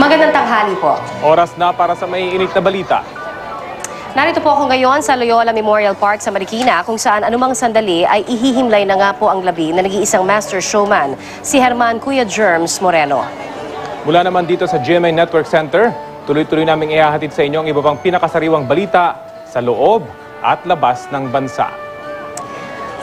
Magandang tanghali po. Oras na para sa maiinit na balita. Narito po ako ngayon sa Loyola Memorial Park sa Marikina kung saan anumang sandali ay ihihimlay na nga po ang labi na nag-iisang master showman, si Herman Kuya Germs Moreno. Mula naman dito sa GMA Network Center, tuloy-tuloy naming ihahatid sa inyo ang iba pang pinakasariwang balita sa loob at labas ng bansa.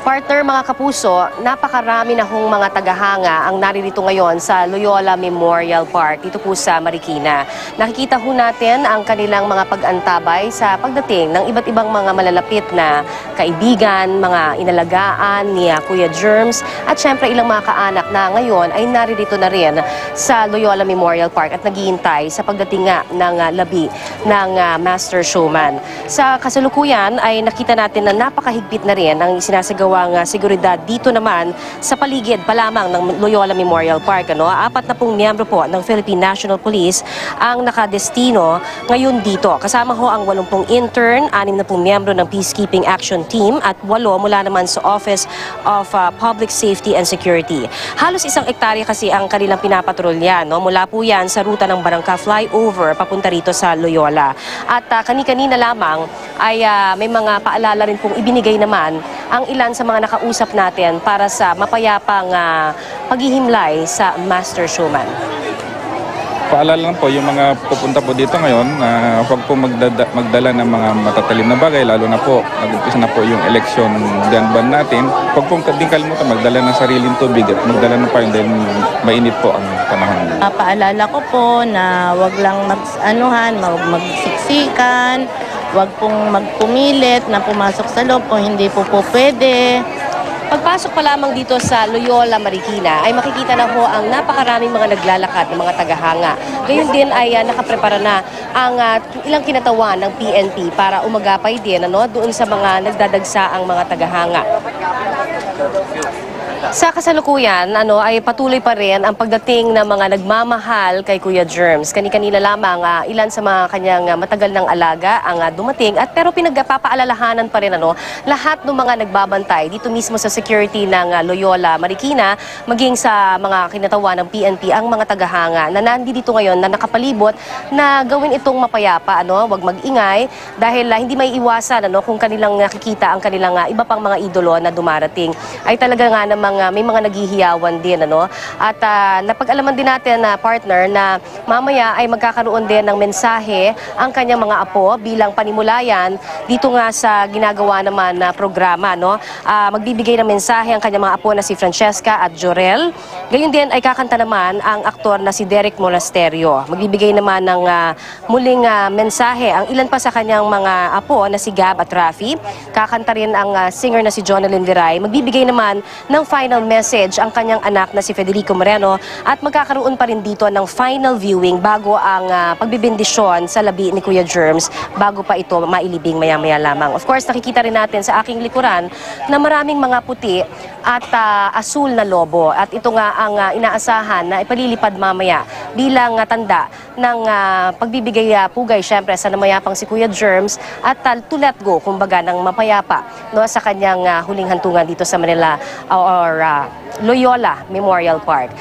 Partner, mga kapuso, napakarami na hong mga tagahanga ang naririto ngayon sa Loyola Memorial Park dito po sa Marikina. Nakikita ho natin ang kanilang mga pag-antabay sa pagdating ng iba't ibang mga malalapit na kaibigan, mga inalagaan ni Kuya Germs at syempre ilang mga kaanak na ngayon ay naririto na rin sa Loyola Memorial Park at naghihintay sa pagdating nga ng labi ng Master Showman. Sa kasalukuyan ay nakita natin na napakahigpit na rin ang sinasagawa ang seguridad dito naman sa paligid pa lamang ng Loyola Memorial Park. 40 miyembro po ng Philippine National Police ang nakadestino ngayon dito. Kasama ho ang 80 intern, 60 miyembro ng Peacekeeping Action Team at 8 mula naman sa Office of Public Safety and Security. Halos 1 hektarya kasi ang kanilang pinapatrolya. Mula po yan sa ruta ng Barangka Flyover papunta rito sa Loyola. At kani-kanina lamang ay may mga paalala rin pong ibinigay naman ang ilan sa mga nakausap natin para sa mapayapang paghihimlay sa Master Showman. Paalala lang po yung mga pupunta po dito ngayon na huwag po magdala ng mga matatalim na bagay, lalo na po nag-umpisa na po yung election gun ban natin. Huwag po din kalimutan magdala ng sariling tubig at magdala ng pain dahil mainit po ang panahon. Paalala ko po na huwag lang magsiksikan, huwag pong magpumilit na pumasok sa loob kung hindi po pwede. Pagpasok pa lamang dito sa Loyola, Marikina ay makikita na ho ang napakaraming mga naglalakad ng mga tagahanga. Ngayon din ay nakaprepara na ang ilang kinatawan ng PNP para umagapay din doon sa mga nagdadagsaang mga tagahanga. Sa kasalukuyan, ay patuloy pa rin ang pagdating ng mga nagmamahal kay Kuya Germs. Kani-kanina lamang ilan sa mga kanyang matagal ng alaga ang dumating at pero pinagpapaalalahanan pa rin lahat ng mga nagbabantay dito mismo sa security ng Loyola Marikina, maging sa mga kinatawan ng PNP ang mga tagahanga na nandito ngayon na nakapalibot na gawin itong mapayapa, wag mag-ingay dahil hindi may iwasan kung kanilang nakikita ang kanilang iba pang mga idolo na dumarating ay talaga nga namang may mga naghihiyawan din at napag-alaman din natin na partner na mamaya ay magkakaroon din ng mensahe ang kanyang mga apo bilang panimulayan dito nga sa ginagawa naman na programa magbibigay ng mensahe ang kanyang mga apo na si Francesca at Jorel. Gayon din ay kakanta naman ang aktor na si Derek Monasterio. Magbibigay naman ng muling mensahe ang ilan pa sa kanyang mga apo na si Gab at Rafi. Kakanta rin ang singer na si Jonalyn Viray. Magbibigay naman ng final message ang kanyang anak na si Federico Moreno at magkakaroon pa rin dito ng final viewing bago ang pagbibindisyon sa labi ni Kuya Germs bago pa ito mailibing maya-maya lamang. Of course, nakikita rin natin sa aking likuran na maraming mga puti at asul na lobo at ito nga ang inaasahan na ipalilipad mamaya bilang tanda ng pagbibigay pugay syempre sa namayapang si Kuya Germs at to let go kumbaga ng mapayapa sa kanyang huling hantungan dito sa Manila or Loyola Memorial Park.